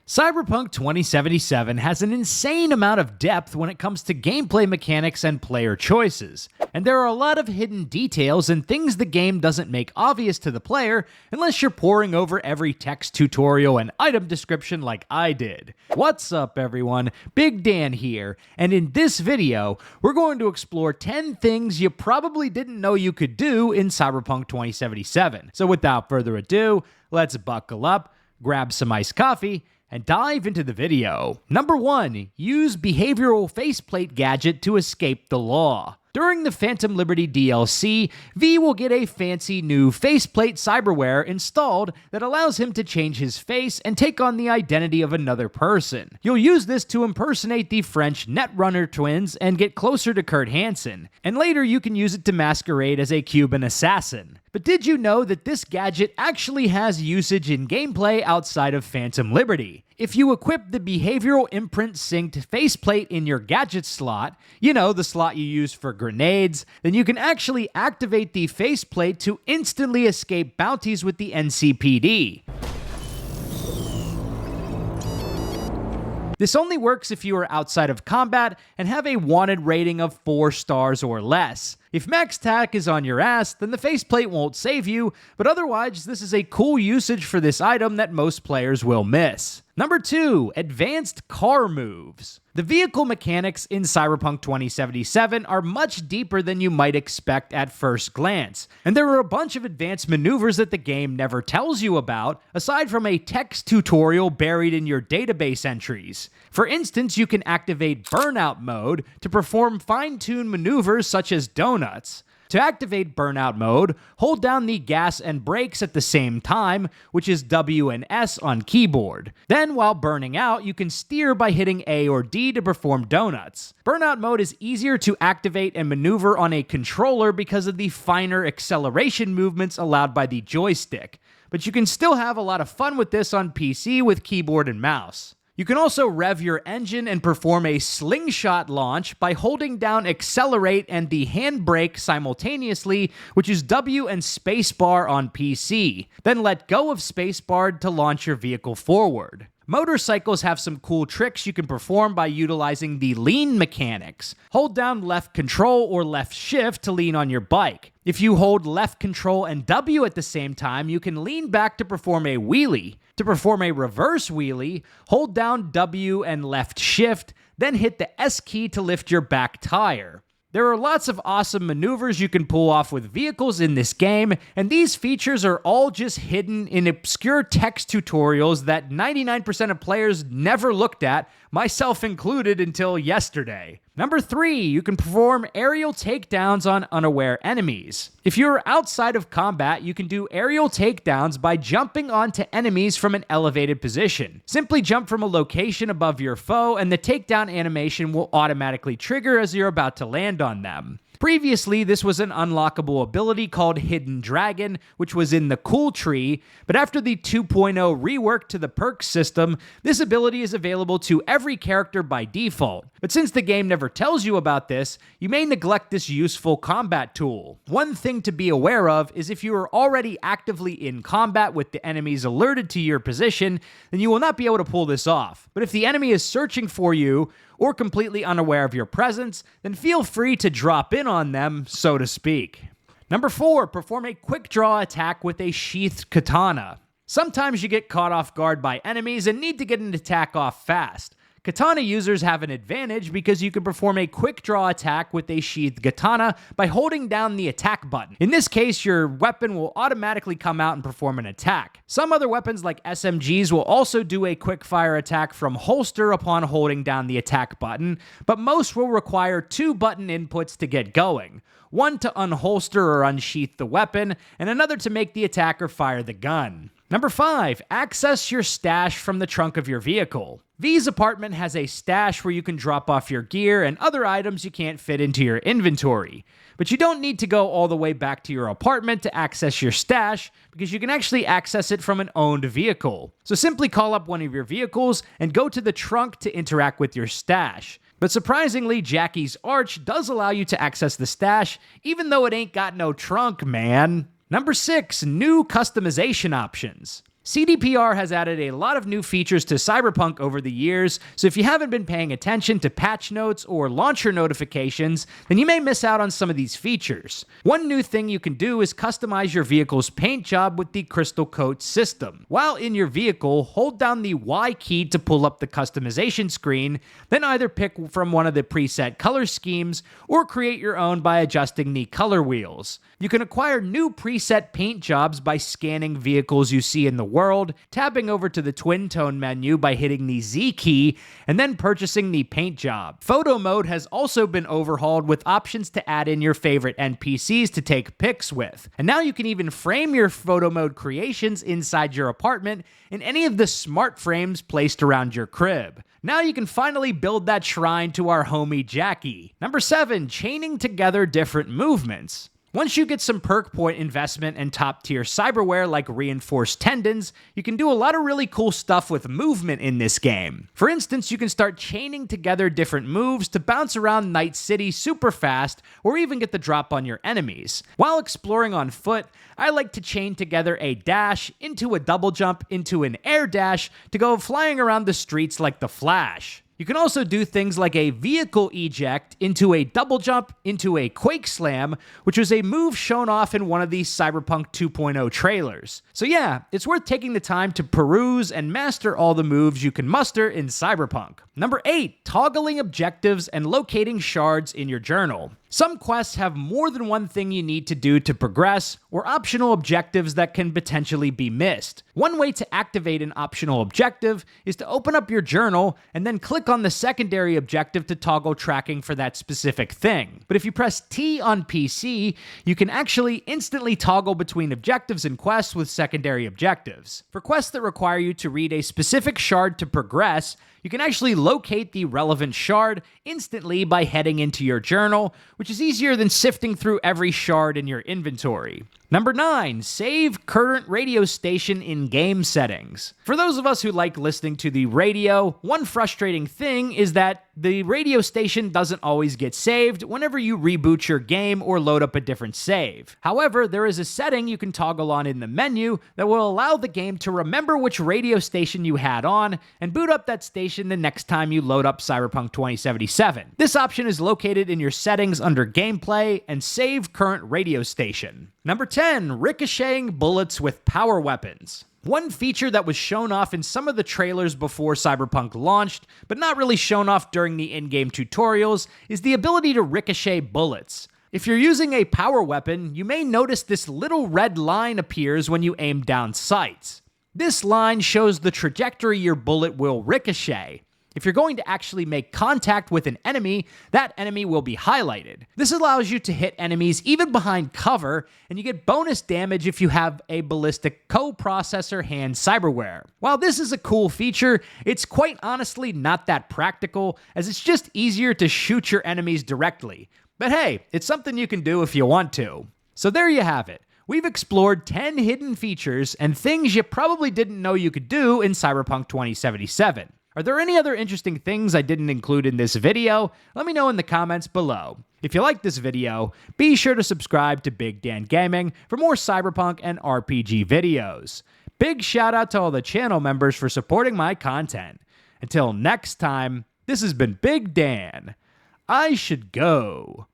Cyberpunk 2077 has an insane amount of depth when it comes to gameplay mechanics and player choices, and there are a lot of hidden details and things the game doesn't make obvious to the player unless you're poring over every text tutorial and item description like I did. What's up everyone, Big Dan here, and in this video, we're going to explore 10 things you probably didn't know you could do in Cyberpunk 2077. So without further ado, let's buckle up, grab some iced coffee, and dive into the video. Number 1. Use behavioral faceplate gadget to escape the law. During the Phantom Liberty DLC, V will get a fancy new faceplate cyberware installed that allows him to change his face and take on the identity of another person. You'll use this to impersonate the French Netrunner twins and get closer to Kurt Hansen, and later you can use it to masquerade as a Cuban assassin. But did you know that this gadget actually has usage in gameplay outside of Phantom Liberty? If you equip the behavioral Imprint-Synced faceplate in your gadget slot, you know, the slot you use for grenades, then you can actually activate the faceplate to instantly escape bounties with the NCPD. This only works if you are outside of combat and have a wanted rating of 4 stars or less. If max tac is on your ass, then the faceplate won't save you, but otherwise this is a cool usage for this item that most players will miss. Number 2. Advanced car moves. The vehicle mechanics in Cyberpunk 2077 are much deeper than you might expect at first glance, and there are a bunch of advanced maneuvers that the game never tells you about, aside from a text tutorial buried in your database entries. For instance, you can activate Burnout mode to perform fine-tuned maneuvers such as donuts. To activate Burnout mode, hold down the gas and brakes at the same time, which is W and S on keyboard. Then, while burning out, you can steer by hitting A or D to perform donuts. Burnout mode is easier to activate and maneuver on a controller because of the finer acceleration movements allowed by the joystick, but you can still have a lot of fun with this on PC with keyboard and mouse. You can also rev your engine and perform a slingshot launch by holding down accelerate and the handbrake simultaneously, which is W and spacebar on PC. Then let go of spacebar to launch your vehicle forward. Motorcycles have some cool tricks you can perform by utilizing the lean mechanics. Hold down left control or left shift to lean on your bike. If you hold left control and W at the same time, you can lean back to perform a wheelie. To perform a reverse wheelie, hold down W and left shift, then hit the S key to lift your back tire. There are lots of awesome maneuvers you can pull off with vehicles in this game, and these features are all just hidden in obscure text tutorials that 99% of players never looked at, myself included until yesterday. Number 3, you can perform aerial takedowns on unaware enemies. If you're outside of combat, you can do aerial takedowns by jumping onto enemies from an elevated position. Simply jump from a location above your foe, and the takedown animation will automatically trigger as you're about to land on them. Previously, this was an unlockable ability called Hidden Dragon, which was in the Cool Tree, but after the 2.0 rework to the perks system, this ability is available to every character by default. But since the game never tells you about this, you may neglect this useful combat tool. One thing to be aware of is if you are already actively in combat with the enemies alerted to your position, then you will not be able to pull this off. But if the enemy is searching for you, or completely unaware of your presence, then feel free to drop in on them, so to speak. Number 4, perform a quick-draw attack with a sheathed katana. Sometimes you get caught off guard by enemies and need to get an attack off fast. Katana users have an advantage because you can perform a quick draw attack with a sheathed katana by holding down the attack button. In this case, your weapon will automatically come out and perform an attack. Some other weapons like SMGs will also do a quick fire attack from holster upon holding down the attack button, but most will require 2 button inputs to get going. One to unholster or unsheath the weapon, and another to make the attacker fire the gun. Number 5, access your stash from the trunk of your vehicle. V's apartment has a stash where you can drop off your gear and other items you can't fit into your inventory. But you don't need to go all the way back to your apartment to access your stash, because you can actually access it from an owned vehicle. So simply call up one of your vehicles and go to the trunk to interact with your stash. But surprisingly, Jackie's Arch does allow you to access the stash, even though it ain't got no trunk, man. Number 6, new customization options. CDPR has added a lot of new features to Cyberpunk over the years, so if you haven't been paying attention to patch notes or launcher notifications, then you may miss out on some of these features. One new thing you can do is customize your vehicle's paint job with the Crystal Coat system. While in your vehicle, hold down the Y key to pull up the customization screen, then either pick from one of the preset color schemes or create your own by adjusting the color wheels. You can acquire new preset paint jobs by scanning vehicles you see in the world, tapping over to the twin tone menu by hitting the Z key, and then purchasing the paint job. Photo mode has also been overhauled with options to add in your favorite NPCs to take pics with. And now you can even frame your photo mode creations inside your apartment in any of the smart frames placed around your crib. Now you can finally build that shrine to our homie Jackie. Number 7, chaining together different movements. Once you get some perk point investment and top-tier cyberware like reinforced tendons, you can do a lot of really cool stuff with movement in this game. For instance, you can start chaining together different moves to bounce around Night City super fast, or even get the drop on your enemies. While exploring on foot, I like to chain together a dash into a double jump into an air dash to go flying around the streets like the Flash. You can also do things like a vehicle eject into a double jump into a quake slam, which was a move shown off in one of these Cyberpunk 2.0 trailers. So yeah, it's worth taking the time to peruse and master all the moves you can muster in Cyberpunk. Number 8, toggling objectives and locating shards in your journal. Some quests have more than one thing you need to do to progress, or optional objectives that can potentially be missed. One way to activate an optional objective is to open up your journal and then click on the secondary objective to toggle tracking for that specific thing. But if you press T on PC, you can actually instantly toggle between objectives and quests with secondary objectives. For quests that require you to read a specific shard to progress, you can actually locate the relevant shard instantly by heading into your journal, which is easier than sifting through every shard in your inventory. Number 9, save current radio station in game settings. For those of us who like listening to the radio, one frustrating thing is that the radio station doesn't always get saved whenever you reboot your game or load up a different save. However, there is a setting you can toggle on in the menu that will allow the game to remember which radio station you had on and boot up that station the next time you load up Cyberpunk 2077. This option is located in your settings under gameplay and save current radio station. Number 10, ricocheting bullets with power weapons. One feature that was shown off in some of the trailers before Cyberpunk launched, but not really shown off during the in-game tutorials, is the ability to ricochet bullets. If you're using a power weapon, you may notice this little red line appears when you aim down sights. This line shows the trajectory your bullet will ricochet. If you're going to actually make contact with an enemy, that enemy will be highlighted. This allows you to hit enemies even behind cover, and you get bonus damage if you have a ballistic coprocessor hand cyberware. While this is a cool feature, it's quite honestly not that practical, as it's just easier to shoot your enemies directly. But hey, it's something you can do if you want to. So there you have it. We've explored 10 hidden features and things you probably didn't know you could do in Cyberpunk 2077. Are there any other interesting things I didn't include in this video? Let me know in the comments below. If you like this video, be sure to subscribe to Big Dan Gaming for more Cyberpunk and RPG videos. Big shout out to all the channel members for supporting my content. Until next time, this has been Big Dan. I should go.